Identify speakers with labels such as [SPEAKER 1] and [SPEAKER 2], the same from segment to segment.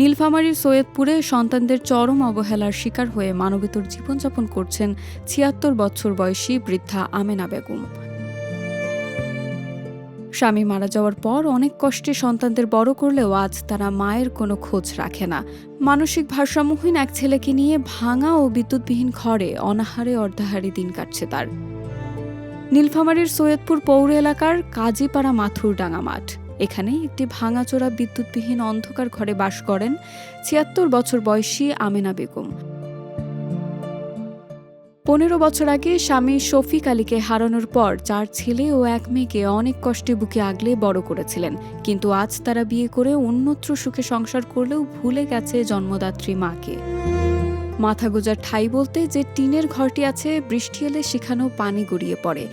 [SPEAKER 1] নীলফামারীর সৈয়দপুরে সন্তানদের চরম অবহেলার শিকার হয়ে মানবেতর জীবনযাপন করছেন ৭৬ বছর বয়সী বৃদ্ধা আমেনা বেগম। স্বামী মারা যাওয়ার পর অনেক কষ্টে সন্তানদের বড় করলেও আজ তারা মায়ের কোনো খোঁজ রাখে না। মানসিক ভারসাম্যহীন এক ছেলেকে নিয়ে ভাঙা ও বিদ্যুৎবিহীন ঘরে অনাহারে অর্ধাহারে দিন কাটছে তার। নীলফামারীর সৈয়দপুর পৌর এলাকার কাজীপাড়া মাথুরডাঙ্গা মাঠ। এখানে একটি ভাঙাচোরা বিদ্যুৎবিহীন অন্ধকার ঘরে বাস করেন ৭৬ বছর বয়সী আমেনা বেগম। ১৫ বছর আগে স্বামী শফিক আলীকে হারানোর পর ৪ ছেলে ও ১ মেয়েকে অনেক কষ্টে বুকে আগলে বড় করেছিলেন। কিন্তু আজ তারা বিয়ে করে অন্যত্র সুখে সংসার করলেও ভুলে গেছে জন্মদাত্রী মাকে। মাথা গোজার ঠাঁই বলতে যে টিনের ঘরটি আছে, বৃষ্টি এলে সেখানেও পানি গড়িয়ে পড়ে।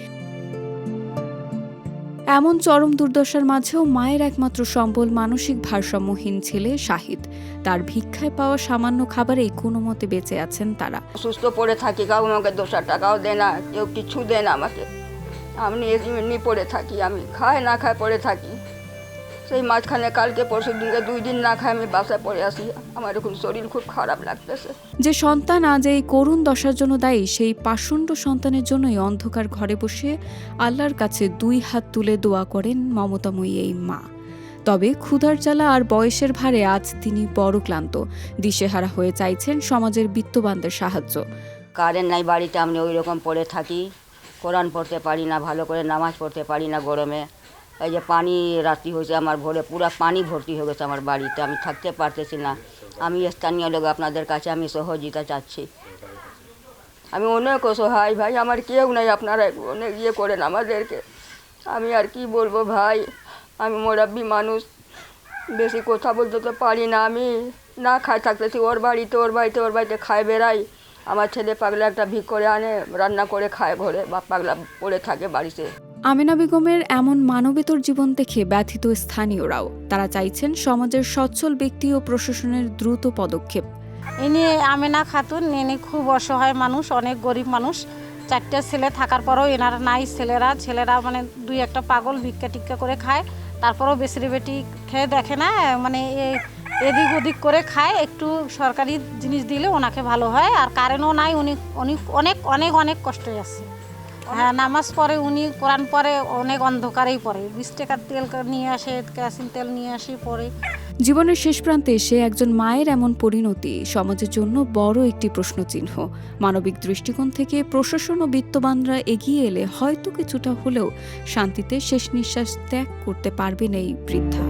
[SPEAKER 1] এমন চরম দুর্দশার মাঝেও মায়ের একমাত্র সম্বল মানসিক ভারসাম্যহীন ছেলে শাহিদ। তার ভিক্ষায় পাওয়া সামান্য খাবারেই কোনো মতে বেঁচে আছেন তারা।
[SPEAKER 2] সুস্থ পড়ে থাকি, কাউ আমাকে 200 টাকাও দেয় না, কেউ কিছু দেয় না আমাকে। আমি এমনি পড়ে থাকি, আমি খায় না খায় পড়ে থাকি। সেই মাঝখানে কালকে পরশু দিনকে 2 দিন না খায় আমি বাসায় পড়ে আসি। আমার এখন শরীর খুব খারাপ লাগতেছে।
[SPEAKER 1] যে সন্তান আজ এই করুণ দশার জন্য দায়ী, সেই পাষণ্ড সন্তানের জন্যই অন্ধকার ঘরে বসে আল্লাহর কাছে 2 হাত তুলে দোয়া করেন মমতাময়ী এই মা। তবে ক্ষুধার জ্বালা আর বয়সের ভারে আজ তিনি বড় ক্লান্ত। দিশেহারা হয়ে চাইছেন সমাজের বিত্তবানদের সাহায্য।
[SPEAKER 2] কারেন্ট নাই বাড়িতে, আমি ওই রকম পড়ে থাকি। কোরআন পড়তে পারি না, ভালো করে নামাজ পড়তে পারি না গরমে। এই যে পানি রাত্রি হয়েছে আমার ভোরে, পুরো পানি ভর্তি হয়ে গেছে আমার বাড়িতে, আমি থাকতে পারতেছি না। আমি স্থানীয় লোক, আপনাদের কাছে আমি সহযোগিতা চাচ্ছি। আমি অনেক অসহায় ভাই, আমার কেউ নাই, আপনারা অনেক ইয়ে করেন আমাদেরকে। আমি আর কি বলবো ভাই, আমি মোরাব্বি মানুষ, বেশি কথা বলতে তো পারি না। আমি না খাই থাকতেছি, ওর বাড়িতে খায় বেড়াই। আমার ছেলে পাগলা একটা ভিক করে আনে, রান্না করে খায় ঘরে, বা পাগলা পড়ে থাকে বাড়িতে।
[SPEAKER 1] আমেনা বেগমের এমন মানবেতর জীবন দেখে ব্যথিত স্থানীয়রাও। তারা চাইছেন সমাজের সচ্ছল ব্যক্তি ও প্রশাসনের দ্রুত পদক্ষেপ।
[SPEAKER 3] ইনি আমেনা খাতুন, ইনি খুব অসহায় মানুষ, অনেক গরিব মানুষ। 4টে ছেলে থাকার পরেও এনার নাই ছেলেরা মানে 2-1টা পাগল ভিক্ষা টিক্ষা করে খায়। তারপরেও বেশি বেটি খেয়ে দেখে না, মানে এদিক ওদিক করে খায়। একটু সরকারি জিনিস দিলে ওনাকে ভালো হয়। আর কারেন্টও নাই, উনি অনেক অনেক অনেক কষ্টে আছে। হ্যাঁ, নামাজ পড়ে উনি, কোরআন পড়ে, অনেক অন্ধকারেই পড়ে। 20 টাকার তেল নিয়ে আসে, কেরোসিন তেল নিয়ে আসি পড়ে।
[SPEAKER 1] জীবনের শেষ প্রান্তে এসে একজন মায়ের এমন পরিণতি সমাজের জন্য বড় একটি প্রশ্নচিহ্ন। মানবিক দৃষ্টিকোণ থেকে প্রশাসন ও বিত্তবানরা এগিয়ে এলে হয়তো কিছুটা হলেও শান্তিতে শেষ নিঃশ্বাস ত্যাগ করতে পারবেন এই বৃদ্ধা।